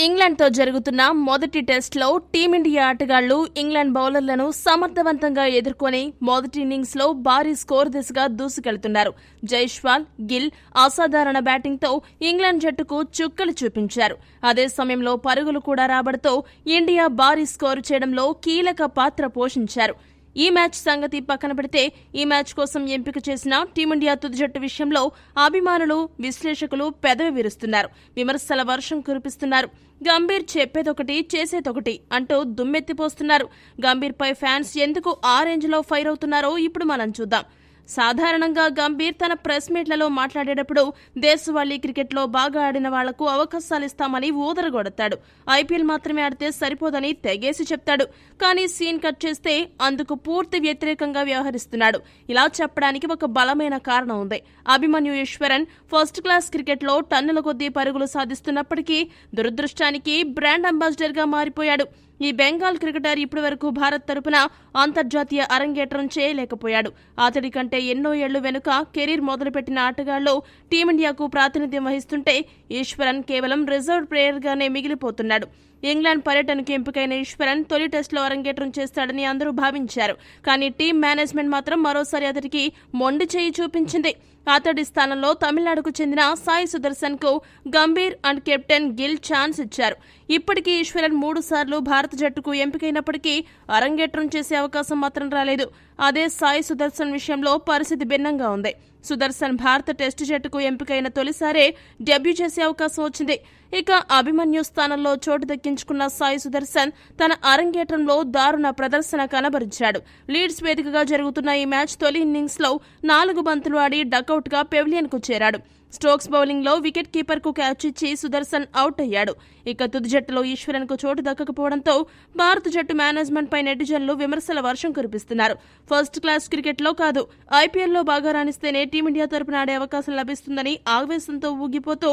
ఇంగ్లాండ్తో జరుగుతున్న మొదటి టెస్టులో టీమిండియా ఆటగాళ్లు ఇంగ్లాండ్ బౌలర్లను సమర్థవంతంగా ఎదుర్కొని మొదటి ఇన్నింగ్స్లో భారీ స్కోర్ దిశగా దూసుకెళ్తున్నారు. జైస్వాల్, గిల్ అసాధారణ బ్యాటింగ్తో ఇంగ్లాండ్ జట్టుకు చుక్కలు చూపించారు. అదే సమయంలో పరుగులు కూడా రాబడుతూ ఇండియా భారీ స్కోరు చేయడంలో కీలక పాత్ర పోషించారు. ఈ మ్యాచ్ సంగతి పక్కన పెడితే ఈ మ్యాచ్ కోసం ఎంపిక చేసిన టీమిండియా తుది జట్టు విషయంలో అభిమానులు, విశ్లేషకులు పెదవి విరుస్తున్నారు. విమర్శల వర్షం కురిపిస్తున్నారు. గంభీర్ చెప్పేదొకటి చేసేదొకటి అంటూ దుమ్మెత్తిపోస్తున్నారు. గంభీర్పై ఫ్యాన్స్ ఎందుకు ఆ రేంజ్లో ఫైర్ అవుతున్నారో ఇప్పుడు మనం చూద్దాం. సాధారణంగా గంభీర్ తన ప్రెస్ మీట్లలో మాట్లాడేటప్పుడు దేశవాళీ క్రికెట్లో బాగా ఆడిన వాళ్లకు అవకాశాలిస్తామని ఊదరగొడతాడు. ఐపీఎల్ మాత్రమే ఆడితే సరిపోదని తెగేసి చెప్తాడు. కానీ సీన్ కట్ చేస్తే అందుకు పూర్తి వ్యతిరేకంగా వ్యవహరిస్తున్నాడు. ఇలా చెప్పడానికి ఒక బలమైన కారణం ఉంది. అభిమన్యు ఈశ్వరన్ ఫస్ట్ క్లాస్ క్రికెట్లో టన్నుల కొద్దీ పరుగులు సాధిస్తున్నప్పటికీ దురదృష్టానికి బ్రాండ్ అంబాసిడర్గా మారిపోయాడు. ఈ బెంగాల్ క్రికెటర్ ఇప్పటి వరకు భారత్ తరపున అంతర్జాతీయ అరంగేట్రం చేయలేకపోయాడు. అతడి కంటే ఎన్నో ఏళ్లు వెనుక కెరీర్ మొదలుపెట్టిన ఆటగాళ్లు టీమిండియాకు ప్రాతినిధ్యం వహిస్తుంటే ఈశ్వరన్ కేవలం రిజర్వ్ ప్లేయర్గానే మిగిలిపోతున్నాడు. ఇంగ్లాండ్ పర్యటనకు ఎంపికైన ఈశ్వరన్ తొలి టెస్టులో అరంగేట్రం చేస్తాడని అందరూ భావించారు. కానీ టీం మేనేజ్మెంట్ మాత్రం మరోసారి అతడికి మొండి చేయి చూపించింది. అతడి స్థానంలో తమిళనాడుకు చెందిన సాయి సుదర్శన్ కు Gambhir and captain Gill chance ఇచ్చారు. ఇప్పటికీ ఈశ్వరన్ 3 సార్లు భారత జట్టుకు ఎంపికైనప్పటికీ అరంగేట్రం చేసే అవకాశం మాత్రం రాలేదు. అదే సాయి సుదర్శన్ విషయంలో పరిస్థితి భిన్నంగా ఉంది. సుదర్శన్ భారత టెస్టు జట్టుకు ఎంపికైన తొలిసారే డెబ్యూ చేసే అవకాశం వచ్చింది. ఇక అభిమన్యు స్థానంలో చోటు దక్కించుకున్న సాయి సుదర్శన్ తన అరంగేట్రంలో దారుణ ప్రదర్శన కనబరిచాడు. లీడ్స్ వేదికగా జరుగుతున్న ఈ మ్యాచ్ తొలి ఇన్నింగ్స్లో 4 బంతులు ఆడి డకౌట్గా పెవిలియన్కు చేరాడు. స్టోక్స్ బౌలింగ్లో వికెట్ కీపర్కు క్యాచ్ ఇచ్చి సుదర్శన్ అవుట్ అయ్యాడు. ఇక తుది జట్టులో ఈశ్వరన్కు చోటు దక్కకపోవడంతో భారత జట్టు మేనేజ్మెంట్పై నెటిజన్లు విమర్శల వర్షం కురిపిస్తున్నారు. ఫస్ట్ క్లాస్ క్రికెట్లో కాదు, ఐపీఎల్లో బాగా రాణిస్తేనే టీమిండియా తరపున ఆడే అవకాశం లభిస్తుందని ఆవేశంతో ఊగిపోతూ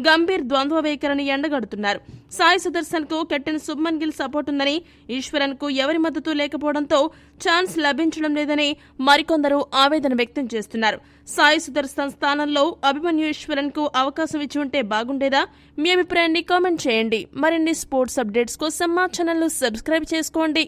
గంభీర్ ద్వంద్వ వైఖరిని ఎండగడుతున్నారు. సాయి సుదర్శన్ కు కెప్టెన్ శుభ్మన్ గిల్ సపోర్ట్ ఉందని, ఈశ్వరన్ కు ఎవరి మద్దతు లేకపోవడంతో ఛాన్స్ లభించడం లేదని మరికొందరు ఆవేదన వ్యక్తం చేస్తున్నారు. సాయి సుదర్శన్ స్థానంలో అభిమన్యు ఈశ్వరన్ కు అవకాశం ఇచ్చి ఉంటే బాగుండేదా? మీ అభిప్రాయాన్ని కామెంట్ చేయండి. మరిన్ని స్పోర్ట్స్ అప్డేట్స్ కోసం మా ఛానల్ సబ్స్క్రైబ్ చేసుకోండి.